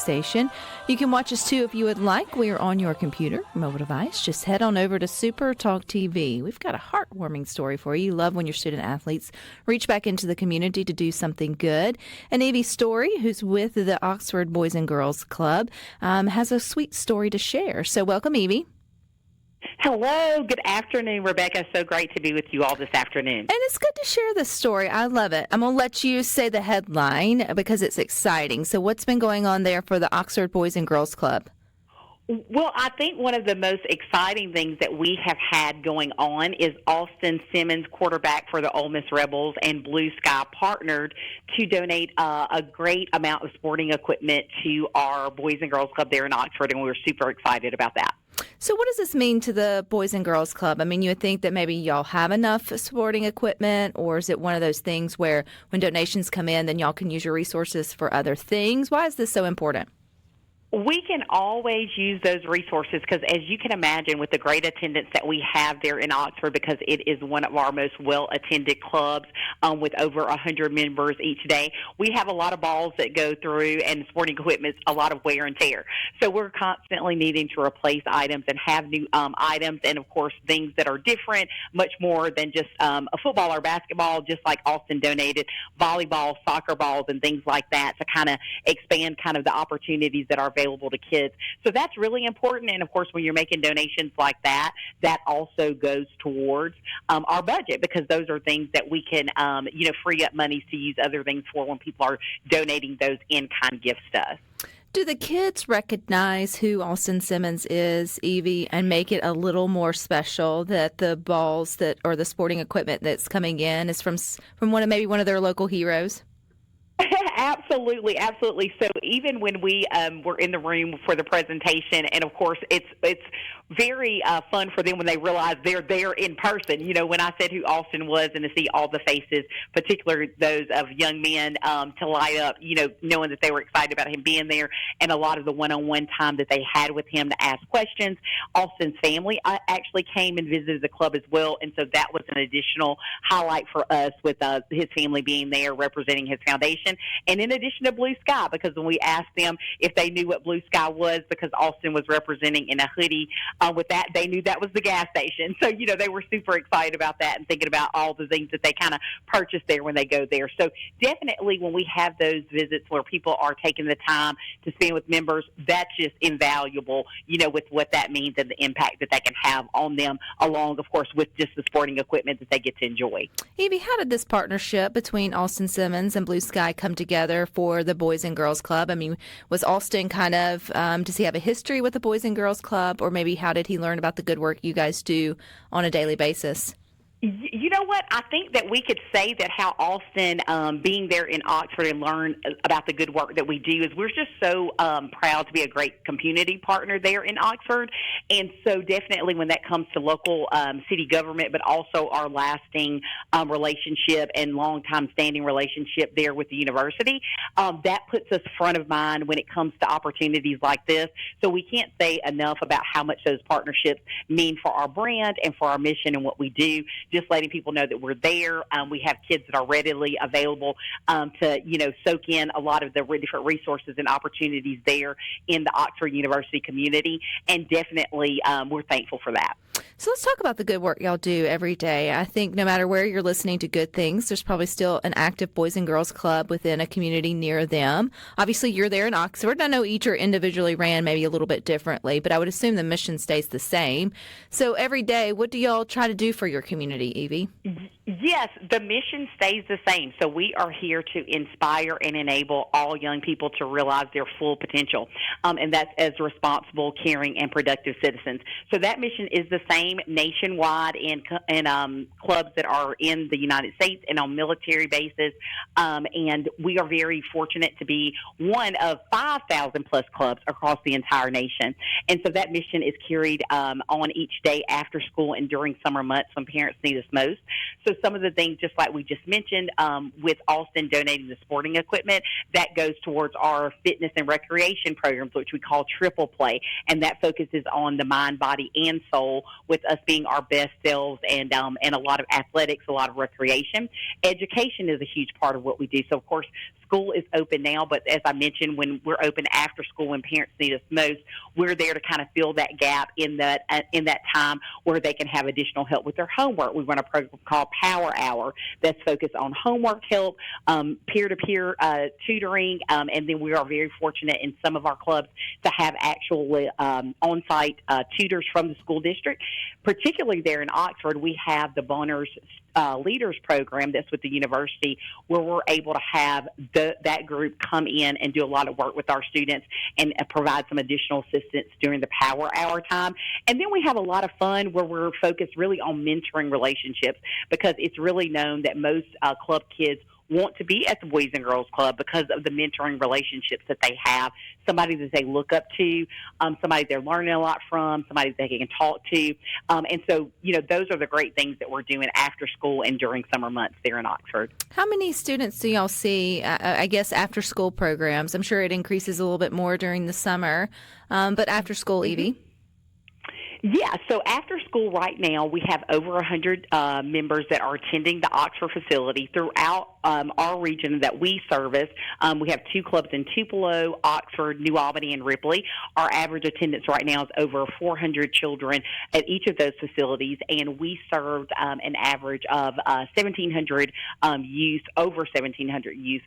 station. You can watch us too if you would like. We are on your computer, mobile device. Just head on over to SuperTalk TV. We've got a heartwarming story for you. You love when your student athletes reach back into the community to do something good. And Evie Story, who's with the Oxford Boys and Girls Club, has a sweet story to share. So welcome, Evie. Hello. Good afternoon, Rebecca. So great to be with you all this afternoon. And it's good to share this story. I love it. I'm going to let you say the headline because it's exciting. So what's been going on there for the Oxford Boys and Girls Club? Well, I think one of the most exciting things that we have had going on is Austin Simmons, quarterback for the Ole Miss Rebels, and Blue Sky partnered to donate a great amount of sporting equipment to our Boys and Girls Club there in Oxford, and we were super excited about that. So what does this mean to the Boys and Girls Club? I mean, you would think that maybe y'all have enough sporting equipment, or is it one of those things where when donations come in, then y'all can use your resources for other things? Why is this so important? We can always use those resources because, as you can imagine, with the great attendance that we have there in Oxford, because it is one of our most well-attended clubs with over 100 members each day, we have a lot of balls that go through, and sporting equipment, a lot of wear and tear. So we're constantly needing to replace items and have new items, and, of course, things that are different, much more than just a football or basketball, just like Austin donated volleyball, soccer balls, and things like that to kind of expand kind of the opportunities that are available to kids. So that's really important. And, of course, when you're making donations like that, that also goes towards our budget, because those are things that we can, free up monies to use other things for when people are donating those in-kind gifts to us. Do the kids recognize who Austin Simmons is, Evie, and make it a little more special that the balls that or the sporting equipment that's coming in is from one of their local heroes? Absolutely, absolutely. So even when we were in the room for the presentation, and of course it's very fun for them when they realize they're there in person. You know, when I said who Austin was, and to see all the faces, particularly those of young men, to light up, knowing that they were excited about him being there, and a lot of the one-on-one time that they had with him to ask questions. Austin's family actually came and visited the club as well, and so that was an additional highlight for us with his family being there representing his foundation. And in addition to Blue Sky, because when we asked them if they knew what Blue Sky was, because Austin was representing in a hoodie with that, they knew that was the gas station. So, they were super excited about that and thinking about all the things that they kind of purchase there when they go there. So definitely when we have those visits where people are taking the time to spend with members, that's just invaluable, with what that means and the impact that that can have on them, along, of course, with just the sporting equipment that they get to enjoy. Evie, how did this partnership between Austin Simmons and Blue Sky come together for the Boys and Girls Club? I mean, was Austin kind of, does he have a history with the Boys and Girls Club, or maybe how did he learn about the good work you guys do on a daily basis? You know what? I think that we could say that how Austin being there in Oxford and learn about the good work that we do is we're just so proud to be a great community partner there in Oxford. And so definitely when that comes to local city government, but also our lasting relationship and long-time standing relationship there with the university, that puts us front of mind when it comes to opportunities like this. So we can't say enough about how much those partnerships mean for our brand and for our mission and what we do. Just letting people know that we're there. We have kids that are readily available to, soak in a lot of the different resources and opportunities there in the Oxford University community. And definitely we're thankful for that. So let's talk about the good work y'all do every day. I think no matter where you're listening to Good Things, there's probably still an active Boys and Girls Club within a community near them. Obviously, you're there in Oxford. I know each are individually ran maybe a little bit differently, but I would assume the mission stays the same. So every day, what do y'all try to do for your community, Evie? Yes, the mission stays the same. So we are here to inspire and enable all young people to realize their full potential, and that's as responsible, caring, and productive citizens. So that mission is the same nationwide in clubs that are in the United States and on military bases, and we are very fortunate to be one of 5,000-plus clubs across the entire nation. And so that mission is carried on each day after school and during summer months when parents need us most. So some of the things, just like we just mentioned, with Austin donating the sporting equipment, that goes towards our fitness and recreation programs, which we call Triple Play, and that focuses on the mind, body, and soul, with us being our best selves, and a lot of athletics, a lot of recreation. Education is a huge part of what we do. So, of course, school is open now, but as I mentioned, when we're open after school, when parents need us most, we're there to kind of fill that gap in that time where they can have additional help with their homework. We run a program called Power Hour that's focused on homework help, peer-to-peer tutoring, and then we are very fortunate in some of our clubs to have actual on-site tutors from the school district. Particularly there in Oxford, we have the Bonner's Leaders Program that's with the university, where we're able to have that group come in and do a lot of work with our students and provide some additional assistance during the Power Hour time. And then we have a lot of fun where we're focused really on mentoring relationships, because it's really known that most club kids want to be at the Boys and Girls Club because of the mentoring relationships that they have, somebody that they look up to, somebody they're learning a lot from, somebody they can talk to. And so, those are the great things that we're doing after school and during summer months there in Oxford. How many students do y'all see, I guess, after school programs? I'm sure it increases a little bit more during the summer, but after school, Evie? Yeah, so after school right now, we have over 100 members that are attending the Oxford facility throughout our region that we service. We have 2 clubs in Tupelo, Oxford, New Albany, and Ripley. Our average attendance right now is over 400 children at each of those facilities, and we served an average of 1,700 youth, over 1,700 youth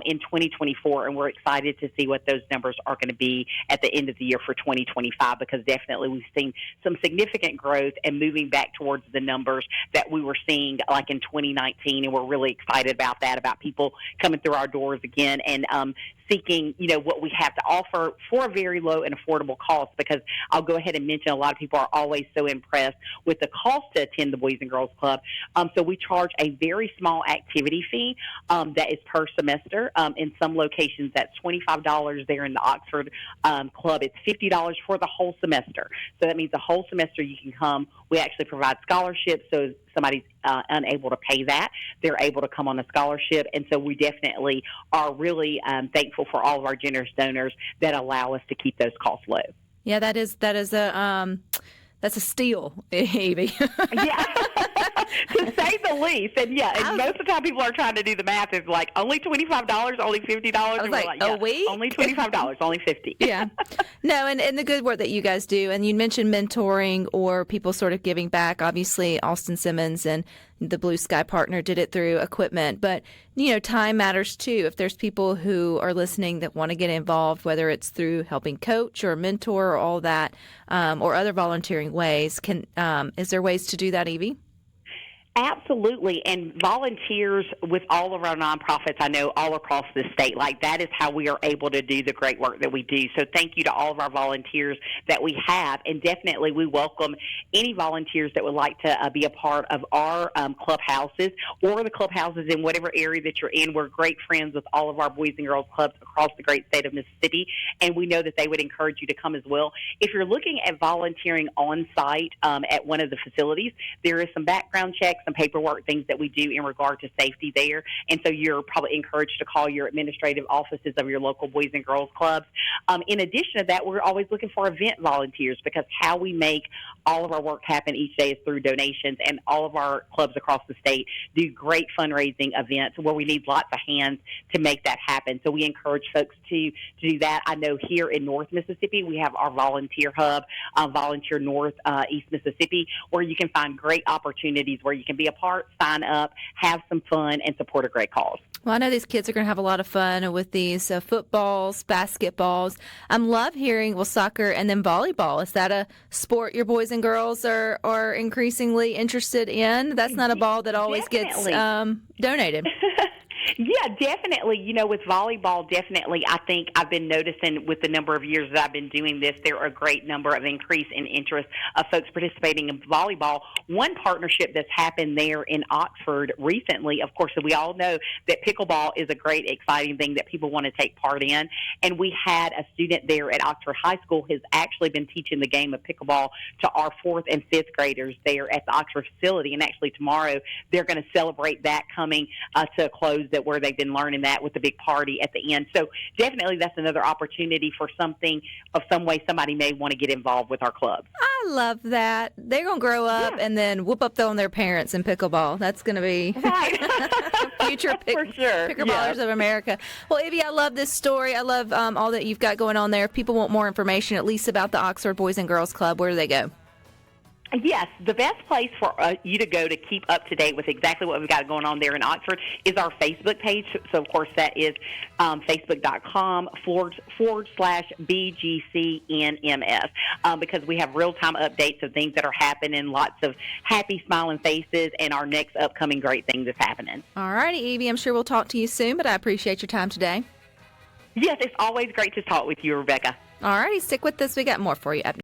in 2024, and we're excited to see what those numbers are going to be at the end of the year for 2025, because definitely we've seen some significant growth and moving back towards the numbers that we were seeing like in 2019, and we're really excited about that, about people coming through our doors again and seeking, what we have to offer for a very low and affordable cost, because I'll go ahead and mention a lot of people are always so impressed with the cost to attend the Boys and Girls Club. So we charge a very small activity fee that is per semester. In some locations, that's $25 there in the Oxford Club. It's $50 for the whole semester. So that means the whole semester you can come. We actually provide scholarships, so if somebody's unable to pay that, they're able to come on a scholarship. And so we definitely are really thankful for all of our generous donors that allow us to keep those costs low. Yeah, that's a steal, Evie. Yeah, to say the least. And most of the time people are trying to do the math. It's like only $25, only $50. I was like, a week? Only $25, only $50. Yeah. No, and the good work that you guys do. And you mentioned mentoring or people sort of giving back. Obviously, Austin Simmons and the Blue Sky Partner did it through equipment. But, time matters too. If there's people who are listening that want to get involved, whether it's through helping coach or mentor or all that, or other volunteering ways, is there ways to do that, Evie? Absolutely. And volunteers with all of our nonprofits, I know, all across the state, that is how we are able to do the great work that we do. So thank you to all of our volunteers that we have. And definitely we welcome any volunteers that would like to be a part of our clubhouses or the clubhouses in whatever area that you're in. We're great friends with all of our Boys and Girls Clubs across the great state of Mississippi, and we know that they would encourage you to come as well. If you're looking at volunteering on site at one of the facilities, there is some background checks, some paperwork, things that we do in regard to safety there. And so you're probably encouraged to call your administrative offices of your local Boys and Girls Clubs. In addition to that, we're always looking for event volunteers, because how we make all of our work happen each day is through donations, and all of our clubs across the state do great fundraising events where we need lots of hands to make that happen. So we encourage folks to do that. I know here in North Mississippi, we have our volunteer hub, Volunteer North East Mississippi, where you can find great opportunities where you can be a part, sign up, have some fun, and support a great cause. Well, I know these kids are going to have a lot of fun with these footballs, basketballs. I love hearing, soccer and then volleyball. Is that a sport your boys and girls are increasingly interested in? That's not a ball that always gets donated. Yeah, definitely. With volleyball, definitely, I think I've been noticing with the number of years that I've been doing this, there are a great number of increase in interest of folks participating in volleyball. One partnership that's happened there in Oxford recently, of course, we all know that pickleball is a great, exciting thing that people want to take part in. And we had a student there at Oxford High School who's actually been teaching the game of pickleball to our 4th and 5th graders there at the Oxford facility. And actually tomorrow they're going to celebrate that coming to a close, that where they've been learning that with the big party at the end. So definitely that's another opportunity for something of some way somebody may want to get involved with our club. I I love that. They're going to grow up and then whoop up on their parents in pickleball. That's going to be Right. future For sure. pickleballers of America. Well, Evie, I love this story. I love all that you've got going on there. If people want more information, at least about the Oxford Boys and Girls Club, where do they go? Yes, the best place for you to go to keep up to date with exactly what we've got going on there in Oxford is our Facebook page. So, of course, that is facebook.com/BGCNMS because we have real-time updates of things that are happening, lots of happy, smiling faces, and our next upcoming great thing that's happening. All righty, Evie. I'm sure we'll talk to you soon, but I appreciate your time today. Yes, it's always great to talk with you, Rebecca. All righty, stick with us. We got more for you up